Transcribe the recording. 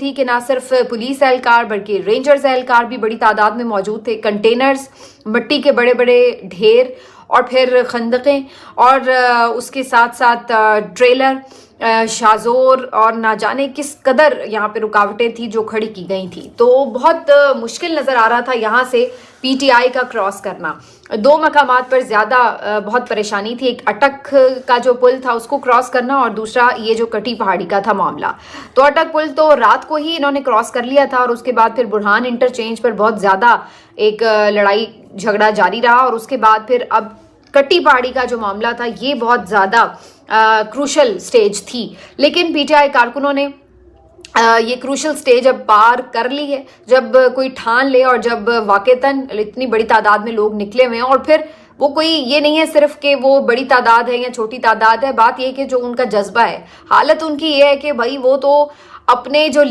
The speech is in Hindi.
थी कि ना सिर्फ पुलिस एहलकार बल्कि रेंजर्स एहलकार भी बड़ी तादाद में मौजूद थे। कंटेनर्स, मिट्टी के बड़े बड़े ढेर और फिर खंदकें और उसके साथ साथ ट्रेलर, शाजोर और ना जाने किस कदर यहाँ पे रुकावटें थी जो खड़ी की गई थी। तो बहुत मुश्किल नज़र आ रहा था यहाँ से पीटीआई का क्रॉस करना। दो मकामात पर ज़्यादा बहुत परेशानी थी। एक अटक का जो पुल था उसको क्रॉस करना और दूसरा ये जो कटी पहाड़ी का था मामला। तो अटक पुल तो रात को ही इन्होंने क्रॉस कर लिया था और उसके बाद फिर बुरहान इंटरचेंज पर बहुत ज़्यादा एक लड़ाई झगड़ा जारी रहा और उसके बाद फिर अब कटी पहाड़ी का जो मामला था ये बहुत ज़्यादा क्रूशल स्टेज थी। लेकिन पीटीआई कारकुनों ने ये क्रूशल स्टेज अब पार कर ली है। जब कोई ठान ले और जब वाकईतन इतनी बड़ी तादाद में लोग निकले हुए हैं और फिर वो कोई ये नहीं है सिर्फ कि वो बड़ी तादाद है या छोटी तादाद है, बात ये कि जो उनका जज्बा है, हालत उनकी ये है कि भाई वो तो अपने जो